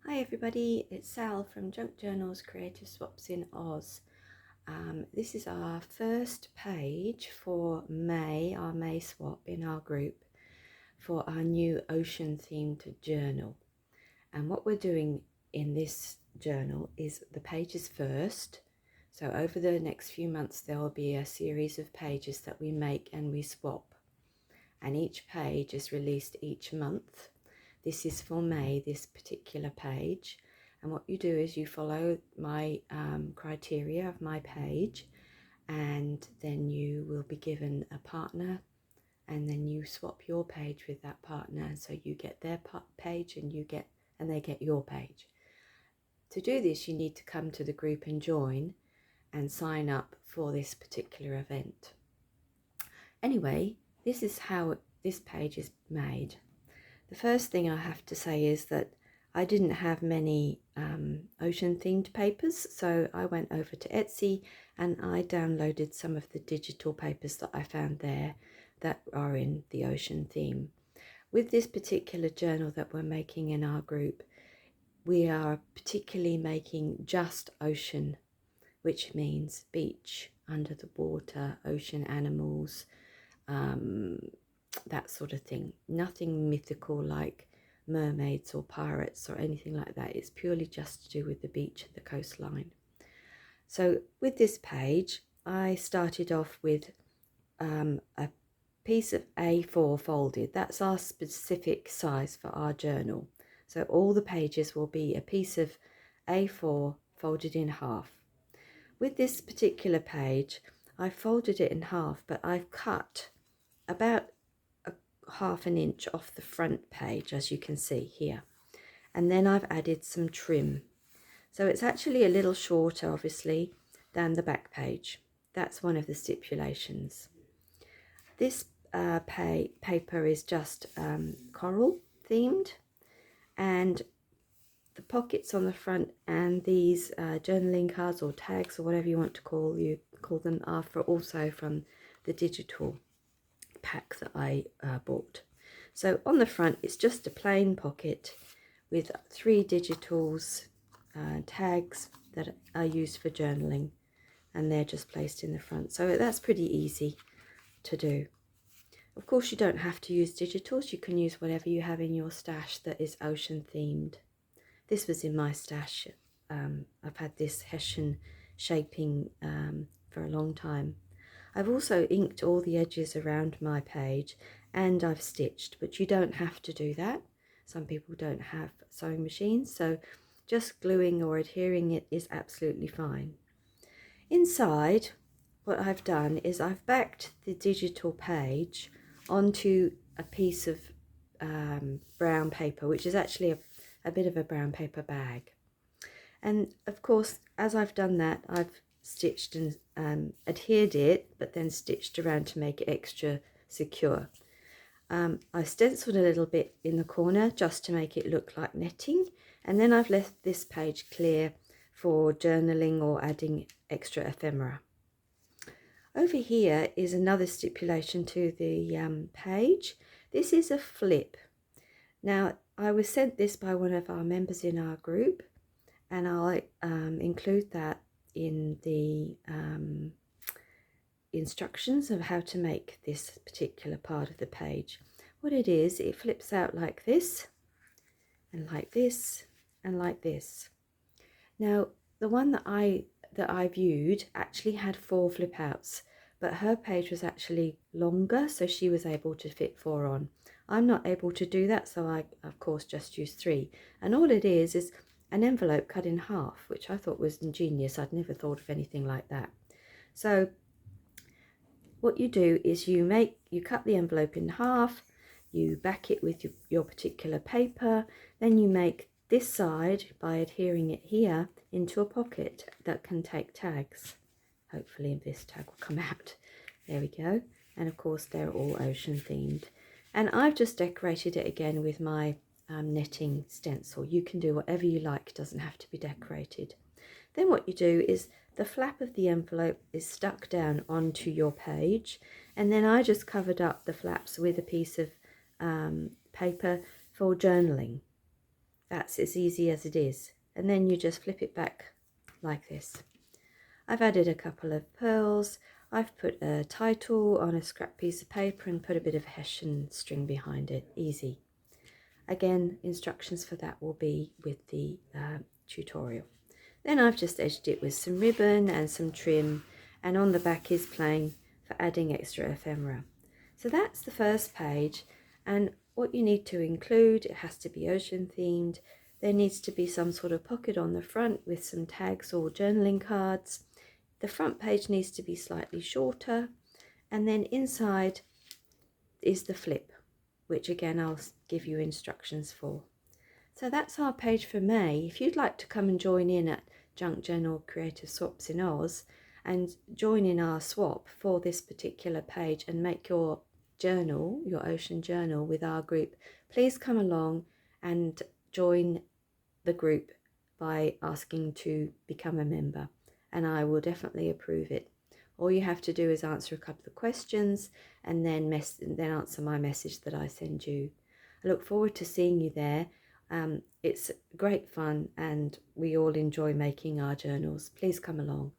Hi everybody, it's Sal from Junk Journals Creative Swaps in Oz. This is our first page for May, our May swap in our group for our new ocean themed journal. And what we're doing in this journal is the pages first. So over the next few months there will be a series of pages that we make and we swap. And each page is released each month. This is for May, this particular page. And what you do is you follow my criteria of my page, and then you will be given a partner, and then you swap your page with that partner. So you get their page and they get your page. To do this, you need to come to the group and join and sign up for this particular event. Anyway, this is how this page is made. The first thing I have to say is that I didn't have many ocean themed papers, so I went over to Etsy and I downloaded some of the digital papers that I found there that are in the ocean theme. With this particular journal that we're making in our group, we are particularly making just ocean, which means beach, under the water, ocean animals, that sort of thing. Nothing mythical like mermaids or pirates or anything like that. It's purely just to do with the beach and the coastline. So with this page, I started off with a piece of A4 folded. That's our specific size for our journal. So all the pages will be a piece of A4 folded in half. With this particular page, I folded it in half, but I've cut about half an inch off the front page, as you can see here, and then I've added some trim, so it's actually a little shorter obviously than the back page. That's one of the stipulations. This paper is just coral themed, and the pockets on the front and these journaling cards or tags or whatever you want to call them are also from the digital pack that I bought. So on the front it's just a plain pocket with 3 digitals tags that are used for journaling, and they're just placed in the front. So that's pretty easy to do. Of course you don't have to use digitals, you can use whatever you have in your stash that is ocean themed. This was in my stash. I've had this Hessian shaping for a long time. I've also inked all the edges around my page and I've stitched, but you don't have to do that. Some people don't have sewing machines, so just gluing or adhering it is absolutely fine. Inside, what I've done is I've backed the digital page onto a piece of brown paper, which is actually a bit of a brown paper bag. And of course, as I've done that, I've stitched and adhered it, but then stitched around to make it extra secure. I stenciled a little bit in the corner just to make it look like netting, and then I've left this page clear for journaling or adding extra ephemera. Over here is another stipulation to the page. This is a flip. Now, I was sent this by one of our members in our group, and I'll include that in the instructions of how to make this particular part of the page. What it is, it flips out like this, and like this, and like this. Now, the one that I viewed actually had 4 flip outs, but her page was actually longer, so she was able to fit 4 on. I'm not able to do that, so I of course just used 3. And all it is an envelope cut in half, which I thought was ingenious. I'd never thought of anything like that. So what you do is you cut the envelope in half, you back it with your particular paper, then you make this side by adhering it here into a pocket that can take tags. Hopefully this tag will come out. There we go. And of course they're all ocean themed. And I've just decorated it again with my netting stencil. You can do whatever you like, it doesn't have to be decorated. Then what you do is the flap of the envelope is stuck down onto your page, and then I just covered up the flaps with a piece of paper for journaling. That's as easy as it is. And then you just flip it back like this. I've added a couple of pearls. I've put a title on a scrap piece of paper and put a bit of hessian string behind it. Easy. Again, instructions for that will be with the tutorial. Then I've just edged it with some ribbon and some trim, and on the back is plain for adding extra ephemera. So that's the first page, and what you need to include, it has to be ocean themed. There needs to be some sort of pocket on the front with some tags or journaling cards. The front page needs to be slightly shorter, and then inside is the flip, which again I'll give you instructions for. So that's our page for May. If you'd like to come and join in at Junk Journal Creative Swaps in Oz and join in our swap for this particular page and make your journal, your ocean journal with our group, please come along and join the group by asking to become a member, and I will definitely approve it. All you have to do is answer a couple of questions and then answer my message that I send you. I look forward to seeing you there. It's great fun and we all enjoy making our journals. Please come along.